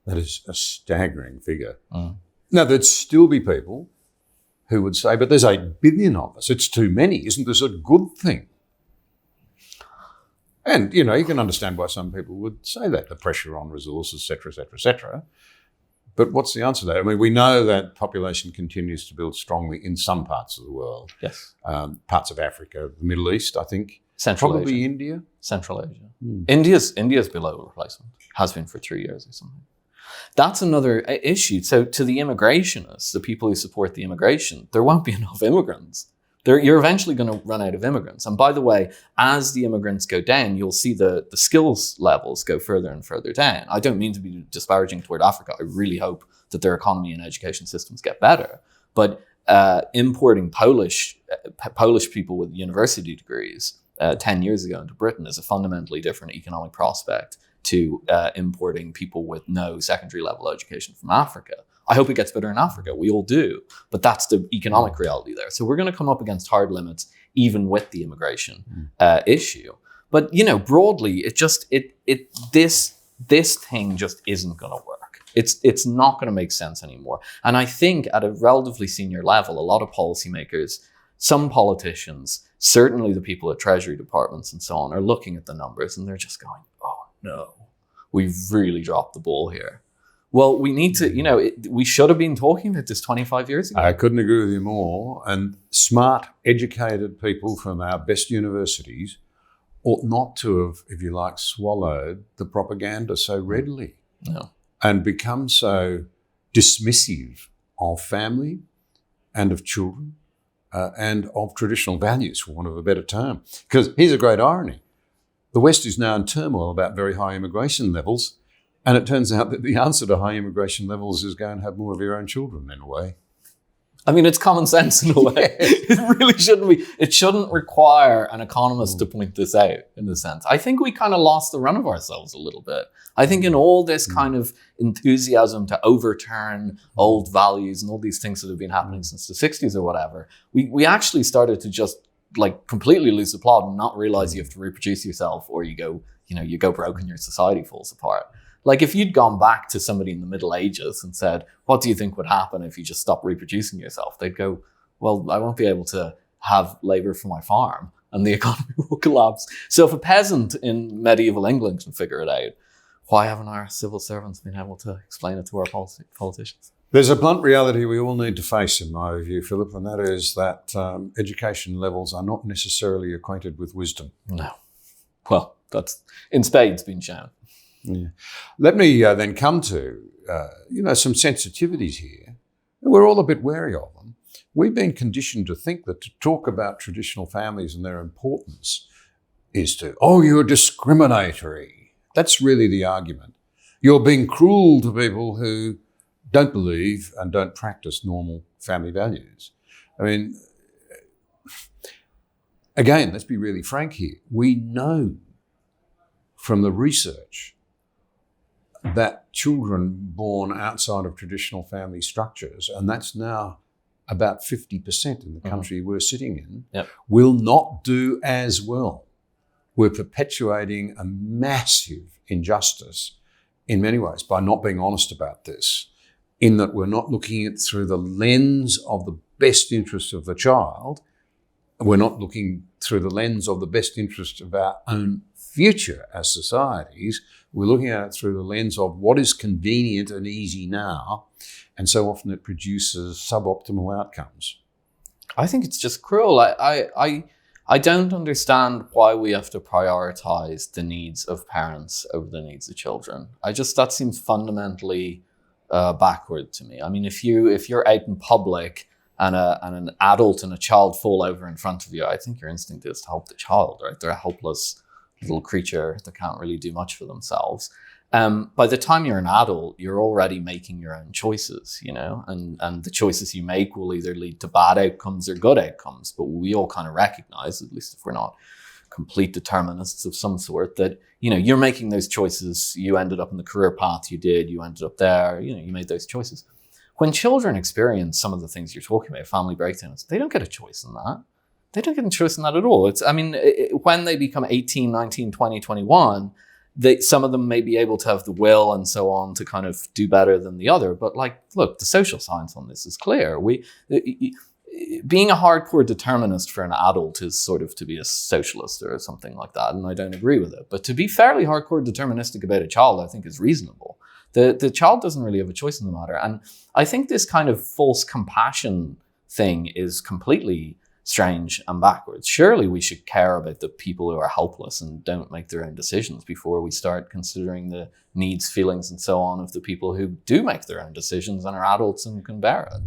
That is a staggering figure. Now, there'd still be people who would say, but there's 8 billion of us. It's too many. Isn't this a good thing? And, you can understand why some people would say that, the pressure on resources, et cetera, et cetera, et cetera. But what's the answer to that? I mean, we know that population continues to build strongly in some parts of the world. Yes. Parts of Africa, the Middle East, I think. Central Probably Asia. India. Central Asia. India's below replacement. Has been for 3 years or something. That's another issue. So to the immigrationists, the people who support the immigration, there won't be enough immigrants. You're eventually going to run out of immigrants. And by the way, as the immigrants go down, you'll see the skills levels go further and further down. I don't mean to be disparaging toward Africa. I really hope that their economy and education systems get better. But importing Polish people with university degrees 10 years ago into Britain is a fundamentally different economic prospect to importing people with no secondary level education from Africa. I hope it gets better in Africa. We all do. But that's the economic reality there. So we're going to come up against hard limits even with the immigration issue. But, broadly, this thing just isn't going to work. It's not going to make sense anymore. And I think at a relatively senior level, a lot of policymakers, some politicians, certainly the people at Treasury departments and so on, are looking at the numbers and they're just going, oh no, we've really dropped the ball here. Well, we need to, we should have been talking about this 25 years ago. I couldn't agree with you more. And smart, educated people from our best universities ought not to have, if you like, swallowed the propaganda so readily. No. And become so dismissive of family and of children and of traditional values, for want of a better term. Because here's a great irony. The West is now in turmoil about very high immigration levels. And it turns out that the answer to high immigration levels is go and have more of your own children, in a way. I mean, it's common sense in a way. It really shouldn't be. It shouldn't require an economist to point this out, in a sense. I think we kind of lost the run of ourselves a little bit. I think in all this kind of enthusiasm to overturn old values and all these things that have been happening since the 60s or whatever, we actually started to just completely lose the plot and not realize you have to reproduce yourself or you go broke and your society falls apart. Like if you'd gone back to somebody in the Middle Ages and said, what do you think would happen if you just stopped reproducing yourself? They'd go, well, I won't be able to have labor for my farm and the economy will collapse. So if a peasant in medieval England can figure it out, why haven't our civil servants been able to explain it to our politicians? There's a blunt reality we all need to face, in my view, Philip, and that is that education levels are not necessarily acquainted with wisdom. No. Well, that's in spades been shown. Yeah. Let me then come to, some sensitivities here. We're all a bit wary of them. We've been conditioned to think that to talk about traditional families and their importance is to, you're discriminatory. That's really the argument. You're being cruel to people who don't believe and don't practice normal family values. I mean, again, let's be really frank here. We know from the research that children born outside of traditional family structures, and that's now about 50% in the country we're sitting in, will not do as well. We're perpetuating a massive injustice in many ways by not being honest about this, in that we're not looking at it through the lens of the best interest of the child. We're not looking through the lens of the best interest of our own future as societies. We're looking at it through the lens of what is convenient and easy now, and so often it produces suboptimal outcomes. I think it's just cruel. I don't understand why we have to prioritize the needs of parents over the needs of children. That seems fundamentally backward to me. I mean, if you're out in public and an adult and a child fall over in front of you, I think your instinct is to help the child, right? They're a helpless little creature that can't really do much for themselves. By the time you're an adult, you're already making your own choices, and the choices you make will either lead to bad outcomes or good outcomes. But we all kind of recognize, at least if we're not complete determinists of some sort, that, you're making those choices. You ended up in the career path you did, you ended up there, you made those choices. When children experience some of the things you're talking about, family breakdowns, they don't get a choice in that. They don't get a choice in that at all. When they become 18, 19, 20, 21, some of them may be able to have the will and so on to kind of do better than the other. But like, look, the social science on this is clear. Being a hardcore determinist for an adult is sort of to be a socialist or something like that, and I don't agree with it. But to be fairly hardcore deterministic about a child, I think is reasonable. The child doesn't really have a choice in the matter. And I think this kind of false compassion thing is completely strange and backwards. Surely we should care about the people who are helpless and don't make their own decisions before we start considering the needs, feelings, and so on of the people who do make their own decisions and are adults and can bear it.